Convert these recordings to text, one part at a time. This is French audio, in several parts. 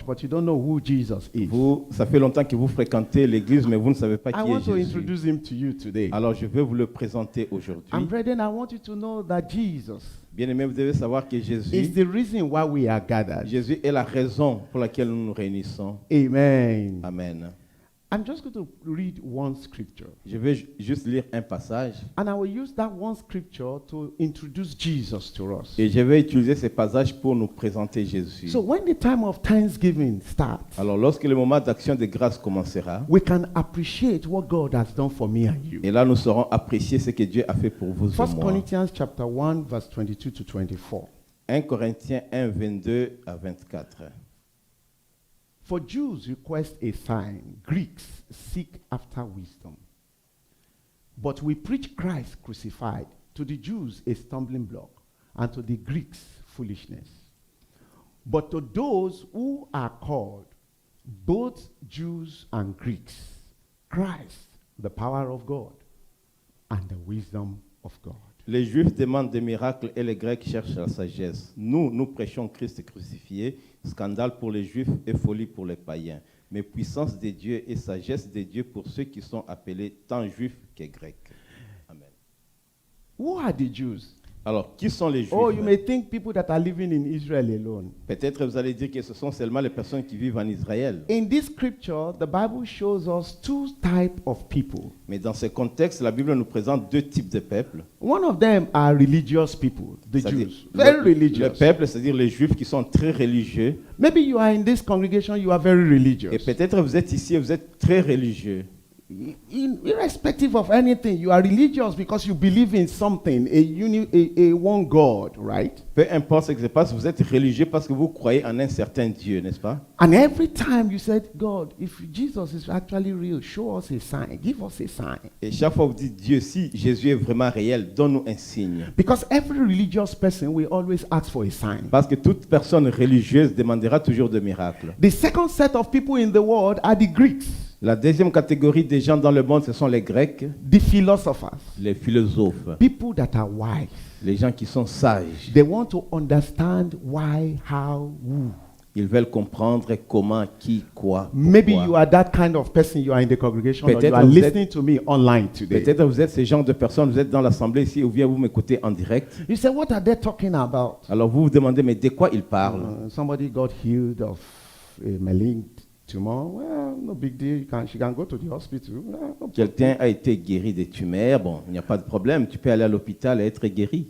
But you don't know who Jesus is. Vous, ça fait longtemps que vous fréquentez l'église, mais vous ne savez pas I qui est want to Jésus. introduce him to you today. Alors, je vais vous le présenter aujourd'hui. And brethren, I want you to know that Jesus Bien-aimés, vous devez savoir que is Jésus, the reason why we are gathered. Jésus est la raison pour laquelle nous nous réunissons. Amen. Amen. I'm just going to read one scripture. Je vais juste lire un passage And I will use that one scripture to introduce Jesus to us. et je vais utiliser ce passage pour nous présenter Jésus. So when the time of Thanksgiving starts, Alors, lorsque le moment d'action de grâce commencera, we can appreciate what God has done for me and you. et là, nous saurons apprécier ce que Dieu a fait pour vous et 1 moi. Corinthians chapter 1, verse 22 to 24. 1 Corinthiens 1, 22 à 24. For Jews request a sign, Greeks seek after wisdom. But we preach Christ crucified, to the Jews a stumbling block, and to the Greeks foolishness. But to those who are called, both Jews and Greeks, Christ, the power of God, and the wisdom of God. Les Juifs demandent des miracles et les Grecs cherchent la sagesse. Nous prêchons Christ crucifié, scandale pour les Juifs et folie pour les païens. Mais puissance de Dieu et sagesse de Dieu pour ceux qui sont appelés tant Juifs que Grecs. Amen. Who are the Jews? Alors, qui sont les Juifs? Oh, you may think people that are living in Israel alone. Peut-être vous allez dire que ce sont seulement les personnes qui vivent en Israël. In this scripture, the Bible shows us two types of people. Mais dans ce contexte, la Bible nous présente deux types de peuples. One of them are religious people, the C'est-à-dire Jews. Very le religious. peuple, c'est-dire les Juifs qui sont très religieux. Maybe you are in this congregation, you are very Et religious. peut-être vous êtes ici et vous êtes très religieux. Irrespective of anything, you are religious because you believe in something, a one God, right? Peu importe ce qui se passe, vous êtes religieux parce que vous croyez en un certain Dieu, n'est-ce pas? And every time you said, God, if Jesus is actually real, show us a sign, give us a sign. Et chaque fois vous dites, Dieu, si Jésus est vraiment réel, donne-nous un signe. Because every religious person will always ask for a sign. Parce que toute personne religieuse demandera toujours de miracles. The second set of people in the world are the Greeks, La deuxième catégorie des gens dans le monde, ce sont les Grecs, the philosophers, les philosophes, people that are wise. les gens qui sont sages. They want to understand why, how, who. Ils veulent comprendre comment, qui, quoi, Maybe pourquoi. you are that kind of person, you are in the congregation, or you Peut-être are vous êtes- listening to me online today. Peut-être vous êtes ce genre de personne, vous êtes dans l'assemblée ici ou bien vous m'écoutez en direct. You say, what are they talking about? Alors vous vous demandez, mais de quoi ils parlent? Somebody got healed of a malignant tumor. Well, no big deal. She can go to the hospital. Well, no problem. Quelqu'un a été guéri des tumeurs, bon, il n'y a pas de problème, tu peux aller à l'hôpital et être guéri.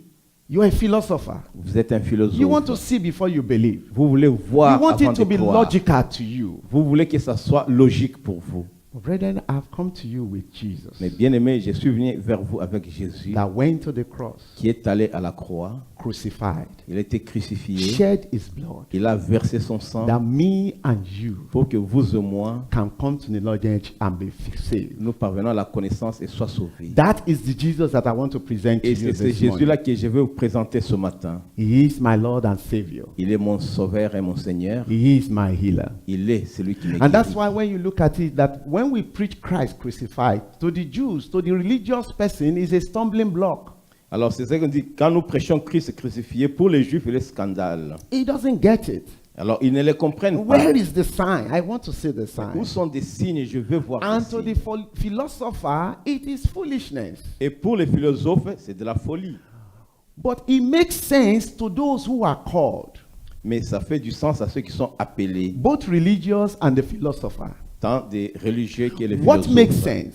You are a philosopher. Vous êtes un philosophe. You want to see before you believe. Vous voulez voir You want avant it to de be croire. logical to you. Vous voulez que ça soit logique pour vous. Brethren, I've come to you with Jesus Mais bien aimé, je suis venu vers vous avec Jésus that went to the cross, qui est allé à la croix. crucified, Il a été crucifié. shed his blood, Il a versé son sang that me and you pour que vous et moi, can come to the knowledge and be saved. nous parvenons à la connaissance et soient sauvés. That is the Jesus that I want to present to Et you c'est ce this morning. Jésus-là que je vais vous présenter ce matin. He is my Lord and Savior. Il est mon sauveur et mon Seigneur. He is my healer. Il est celui qui me And that's guérit. why when you look at it, that when we preach Christ crucified, to the Jews, to the religious person, is a stumbling block. Alors c'est ça qu'on dit, quand nous prêchons Christ crucifié, pour les Juifs, il est scandale. He doesn't get it. Alors ils ne les comprennent pas. Where is the sign? I want to see the sign. Où sont des signes? Je veux voir And des to the signes. philosopher, it is foolishness. Et pour les philosophes, c'est de la folie. But it makes sense to those who are called, Mais ça fait du sens à ceux qui sont appelés, both religious and the philosopher. tant des religieux que les What philosophes. makes sense?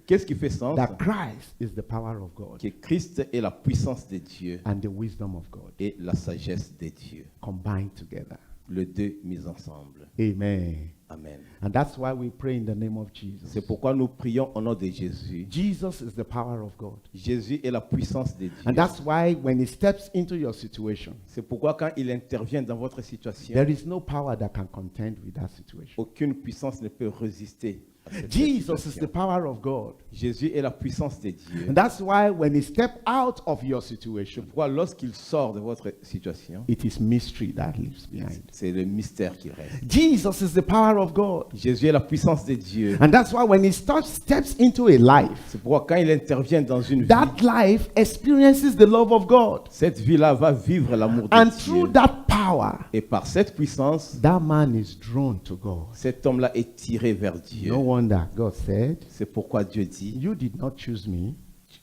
Qu'est-ce qui fait sens? That Christ is the power of God Que Christ est la puissance de Dieu and the wisdom of God et la sagesse de Dieu. combined together. les deux mis ensemble. Amen. Amen. And that's why we pray in the name of Jesus. C'est pourquoi nous prions au nom de Jésus. Jesus is the power of God. Jésus est la puissance de Dieu. And that's why when he steps into your situation, C'est pourquoi quand il intervient dans votre situation, there is no power that can contend with that situation. aucune puissance ne peut résister à cette Jesus is situation. the power of God. Jésus est la puissance de Dieu. And that's why when he steps out of your situation, Pourquoi lorsqu'il sort de votre situation, it is mystery that lives behind. c'est le mystère qui reste. Jesus is the power of God. Jésus est la puissance de Dieu. And that's why when he steps into a life, C'est pourquoi quand il intervient dans une vie, that life experiences the love of God. cette vie-là va vivre l'amour de And Dieu. through that power, Et par cette puissance, that man is drawn to God. cet homme-là est tiré vers Dieu. No wonder God said, C'est pourquoi Dieu dit, you did not choose me,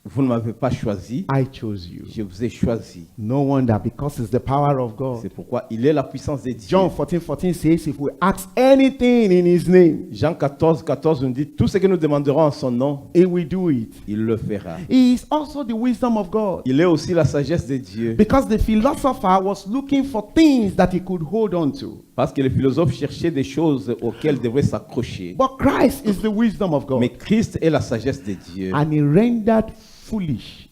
vous ne m'avez pas choisi, I chose you. je vous ai choisi. No wonder, because it's the power of God. C'est pourquoi il est la puissance de Dieu. John 14:14 says, if we ask anything in his name, Jean 14 nous dit, tout ce que nous demanderons en son nom, he will do it. il le fera. He is also the wisdom of God. Il est aussi la sagesse de Dieu. Because the philosopher was looking for things that he could hold on to. Parce que les philosophes cherchaient des choses auxquelles ils devaient s'accrocher. But Christ is the wisdom of God. Mais Christ est la sagesse de Dieu. And he rendered foolish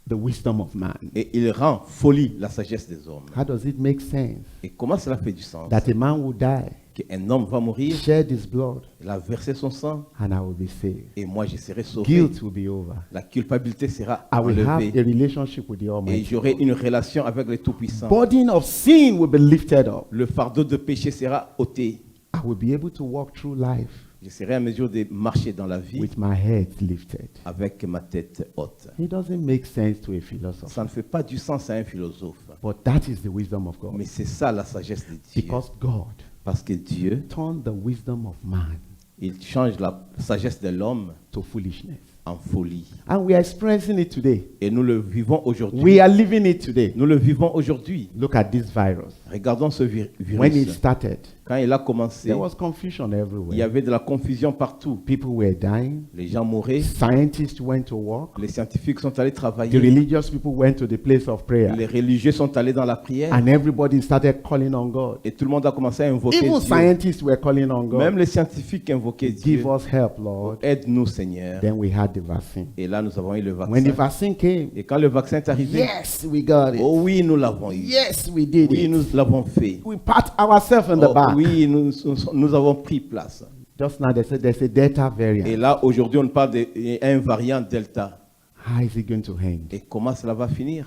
the wisdom of man. Et il rend folie la sagesse des hommes. How does it make sense Et comment cela fait du sens? that a man will die, Qu'un homme va mourir, shed his blood, il a versé son sang, and I will be saved? et moi je serai sauvé. Guilt will be over. La culpabilité sera I will have enlevée. a relationship with the Et Almighty. j'aurai une relation avec le Tout-Puissant. Burden of sin will be lifted up. Le fardeau de péché sera ôté. I will be able to walk through life Je serai en mesure de marcher dans la vie with my head lifted. avec ma tête haute. It doesn't make sense to a philosopher, Ça ne fait pas du sens à un philosophe. but that is the wisdom of God. Mais c'est ça la sagesse de Dieu. Because God Parce que Dieu, turned the wisdom of man il change la sagesse de l'homme to foolishness. en folie. And we are experiencing it today. Et nous le vivons aujourd'hui. We are living it today. Nous le vivons aujourd'hui. Look at this virus. Regardons ce When it virus. started, Quand il a commencé, there was confusion il y everywhere. avait de la confusion partout. People were dying. Les gens mouraient. Scientists went to work. Les scientifiques sont allés The travailler. religious people went to the place of prayer. Les religieux sont allés dans la prière. And everybody started calling on God. Et tout le monde a commencé à invoquer Even Dieu. scientists were calling on Même God. les scientifiques invoquaient Dieu. Give us help, Lord. Aide-nous, Seigneur. Then we had the vaccine. Et là, nous avons eu le When the vaccin. vaccine came, Et quand le vaccin est arrivé, yes, we got it. oh oui, nous l'avons eu. Yes, we did Oui, it. nous l'avons fait. We pat ourselves on the Oh, back. oui, nous avons pris place. Just now they said there's a Delta Et variant. là, aujourd'hui, on parle d'un variant Delta. How is it going to end? Et comment cela va finir?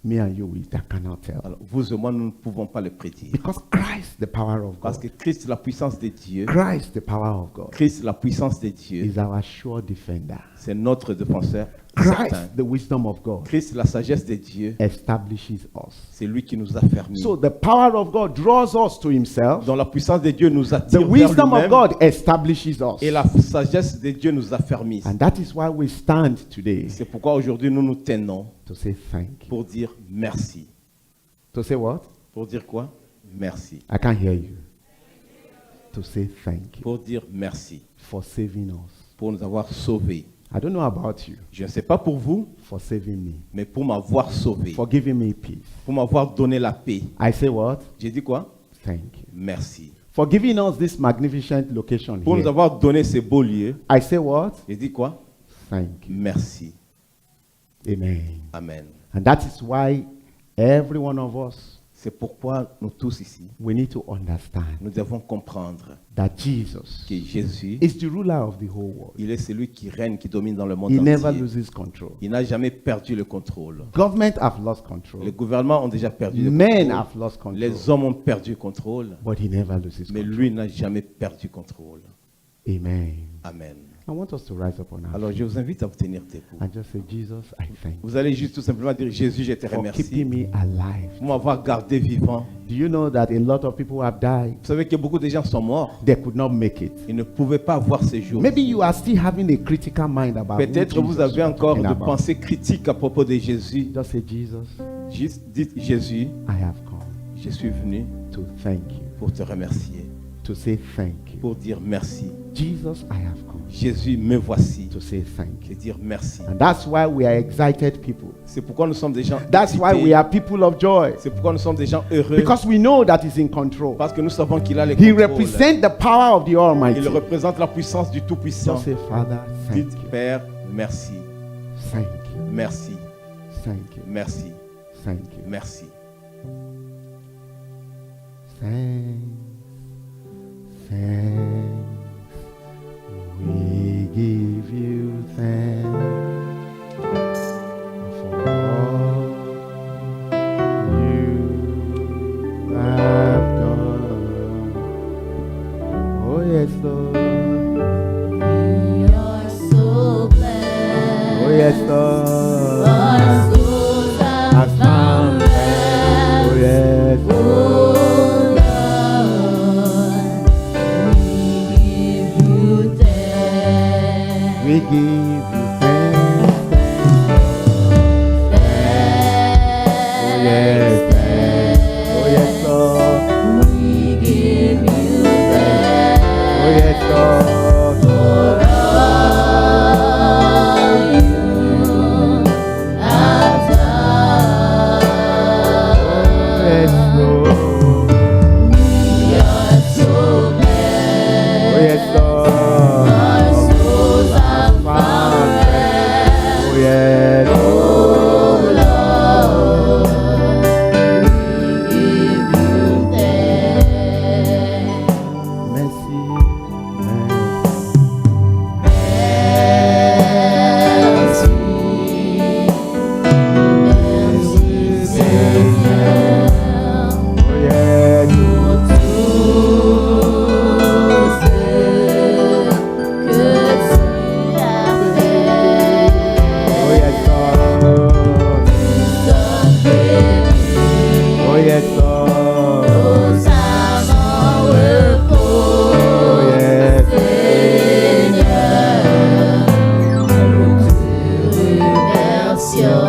Me and you, we cannot tell. Alors, vous et moi, nous ne pouvons pas le prédire. Because Christ, the power of Parce que God, Christ, la puissance de Dieu, Christ, the power of God, Christ, la puissance de Dieu, is our sure defender. c'est notre défenseur certain. Christ, the wisdom of God, Christ, la sagesse de Dieu, establishes us. c'est lui qui nous a fermis. So the power of God draws us to himself. Dont la puissance de Dieu nous The attire vers wisdom of lui-même. God establishes us. Et la sagesse de Dieu nous a fermis. And that is why we stand today C'est pourquoi aujourd'hui nous nous tenons to say thank you. pour dire merci. To say what? Pour dire quoi? Merci. I can't hear you. To say thank you Pour dire merci. for saving us. Pour nous avoir sauvés. I don't know about you, Je ne sais pas pour vous, for saving me, mais pour m'avoir sauvé. for giving me peace. Pour m'avoir donné la paix. I say what? J'ai dit quoi? Thank you. Merci. For giving us this magnificent location Pour nous here. avoir donné ces beaux lieux. I say what? J'ai dit quoi? Thank you. Merci. Amen. Amen. And that is why every one of us, C'est pourquoi nous tous ici, we need to understand nous devons comprendre that Jesus que Jésus, is the ruler of the whole world. il est celui qui règne, qui domine dans le monde He never entier. loses control. Il n'a jamais perdu le contrôle. Government have lost Les control. gouvernements ont déjà perdu le Men contrôle. have lost control. Les hommes ont perdu le contrôle. But he never loses Mais control. lui n'a jamais perdu le contrôle. Amen. Amen. I want us to rise up on our Alors feet je vous invite à vous tenir debout. and just say, Jesus, I thank you Vous allez juste tout simplement dire, Jésus, je te for remercie keeping me alive. pour m'avoir gardé vivant. Do you know that a lot of people have died? Vous savez que beaucoup de gens sont morts. They could not make it. Ils ne pouvaient pas voir ces jours. Maybe you are still having a critical mind about who Peut-être vous Jesus avez you're encore talking de about. pensées critiques à propos de Jésus. Just say, Jesus, Juste dites, Jésus, I have come je suis venu to thank you, pour te remercier, to say thank you, pour dire merci, Jesus, I have come Jésus, me voici. to say thank Et you. dire merci. And that's why we are excited people. C'est pourquoi nous sommes des gens That's why excités. we are people of joy. C'est pourquoi nous sommes des gens heureux. Because we know that He's in control. Parce que nous savons qu'il a les He contrôles. represents the power of the Almighty. Il représente la puissance du Tout-Puissant. Just say, Father, thank Dites, you. Père, merci. Thank you. Merci. Thank you. Merci. Thank you. Merci. Thanks. Thanks. We give you thanks for all you have done. Oh yes, Lord. We are so blessed. Oh yes, Lord. Our souls have found rest. Oh yes. Oh Lord, we give you thanks. We give you thanks. Oh yes. Oh yes, Lord. We give you thanks Oh yes, Lord. for all you have done. Yes, Lord. We are so blessed. Oh yes, Lord. Our souls have found rest. Oh yes. Oh Lord, we give you thanks. Mercy. Merci Seigneur Oh yes. pour tout ce que tu as fait. Oh yes, Lord. Nous sommes bénis, Oh yes, Lord. nos âmes en repos. Oh yes. Seigneur, nous te remercions.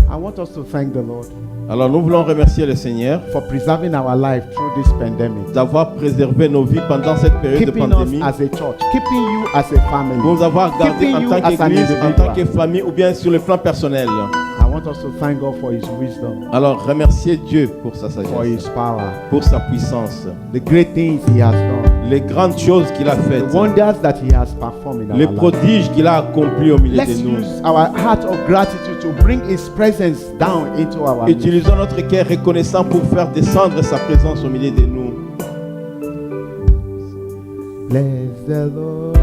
I want us to thank the Lord Alors nous voulons remercier le Seigneur for preserving our life through this pandemic. d'avoir préservé nos vies pendant cette période de Keeping pandémie. us as a church, keeping you as a family. Nous avoir gardés Keeping en you tant as an qu'église, en individual. tant que famille ou bien sur le plan personnel. I want us to thank God for His wisdom, Alors remerciez Dieu pour sa for sagesse, His power, pour sa puissance, the great things He has done, les grandes choses qu'il a the faites, wonders that He has performed in les our lives. prodiges qu'il a accomplis au milieu Let's de nous. use our heart of gratitude to bring His presence down into our midst. Utilisons notre cœur reconnaissant pour faire descendre sa présence au milieu de nous. Bless the Lord,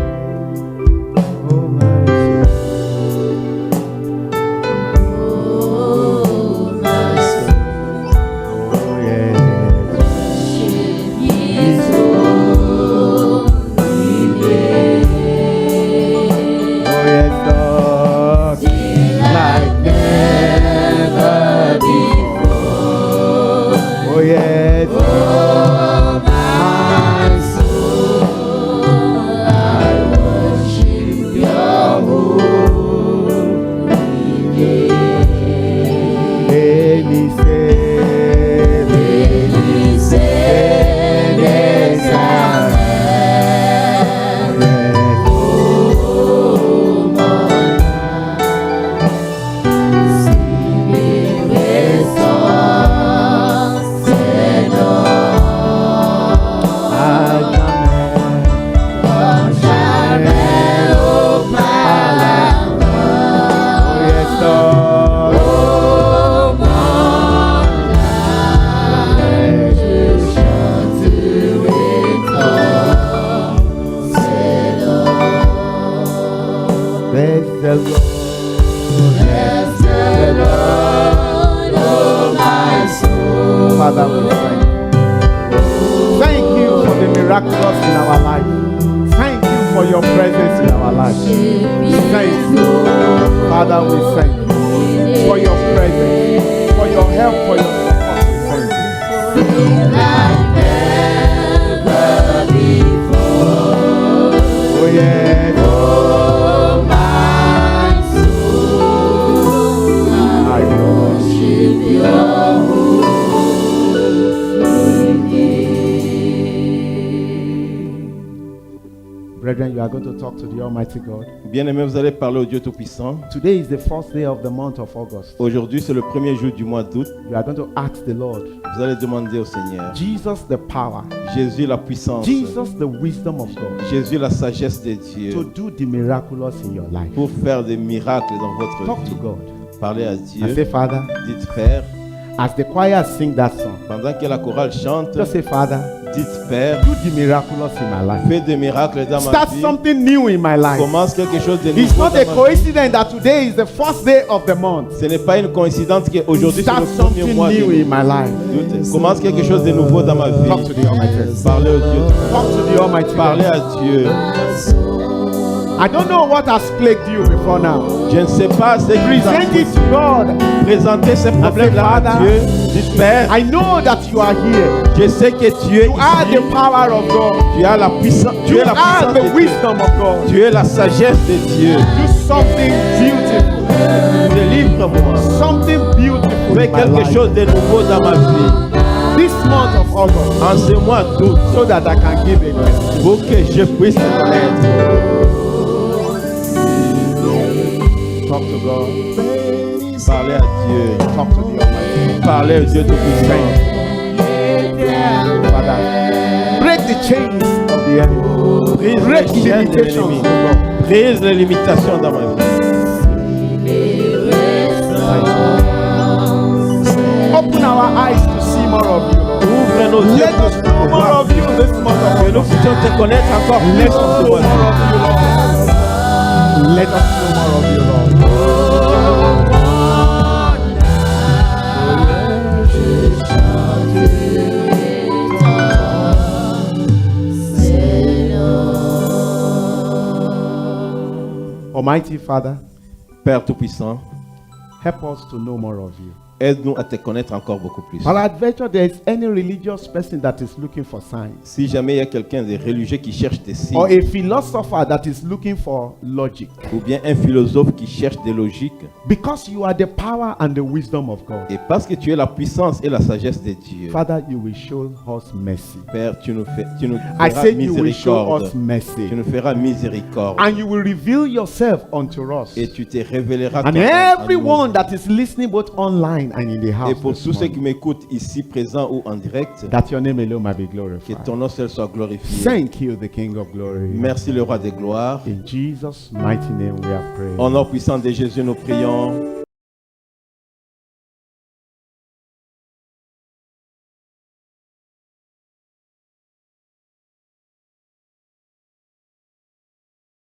oh my soul. Oh, ma soul, Oh yes. worship His holy name. Oh yes, Lord. Till like never before. Oh yes. Oh, my soul, I Brethren, you are going to talk to the Almighty God. Bien-aimés, vous allez parler au Dieu Tout-Puissant. Today is the first day of the month of August. Aujourd'hui, c'est le premier jour du mois d'août. You are going to ask the Lord. Vous allez demander au Seigneur. Jesus, the power. Jésus, la puissance. Jesus, the wisdom of God. Jésus, la sagesse de Dieu. To do the miraculous in your life. Pour faire des miracles dans votre Talk vie. to God. Parlez à And Dieu. say, Father, Dites Père. as the choir sing that song, Pendant que la chorale chante, just say, Father, dites Père. do the miraculous in my life. Fais des miracles dans ma Start vie. something new in my life. Commence quelque chose de It's nouveau not dans a ma vie. coincidence that today is the first day of the month. Ce n'est pas une coïncidence qu'aujourd'hui c'est Start le premier something mois new de in my life. d'août. Commence quelque chose de nouveau dans ma vie. Talk to the Almighty. Parlez au Dieu. Talk to the Almighty. Parlez à Dieu. I don't know what has plagued you before now. Je ne sais pas ce qui vous a Present it to God. présenté ces problèmes-là à Father, Dieu. Dites Père, I know that you are here. je sais que tu es You are ici. the power of God. Tu as la puissance. Tu You es la are puissance the de Dieu. wisdom of God. Tu es la sagesse de Dieu. Do something beautiful. Délivre-moi. Something beautiful Fais in my quelque life. chose de nouveau dans ma vie. This month of August, En ce mois d'août, so that I can give a testimony. pour que je puisse te connaître. Talk to God. Parlez à Dieu. Talk to the Almighty. Parlez au Dieu Tout-Puissant. Father, break the chains of the enemy. Brise Break les the chaînes de limitations, l'ennemi. oh God. Brise les limitations dans ma vie. Open our eyes to see more of you. Ouvre nos yeux Let pour us know more voir of you this month of que nous August. puissions te connaître encore plus Let us en ce know mois more d'août. of you, Lord. Let us know more of you, Lord. Almighty Father, Père Tout-Puissant, help us to know more of you. aide-nous à te connaître encore beaucoup plus. While I venture there is any religious person that is looking for signs, Si jamais il y a quelqu'un de religieux qui cherche des signes, or a philosopher that is looking for logic, ou bien un philosophe qui cherche des logiques, because you are the power and the wisdom of God, et parce que tu es la puissance et la sagesse de Dieu, Father, you will show us mercy. Père, tu nous I feras said you will show miséricorde. us mercy. Tu nous feras miséricorde. And you will reveal yourself unto us. Et tu te révéleras And toi-même à nous. everyone that is listening both online and in the house, Et pour this tous ceux morning, qui m'écoutent ici présents ou en direct, that your name alone may be que glorified. ton nom seul soit glorifié. Thank you, the King of Glory. Merci le roi des gloires. In Jesus' mighty name we have prayed. Au nom puissant de Jésus, nous prions.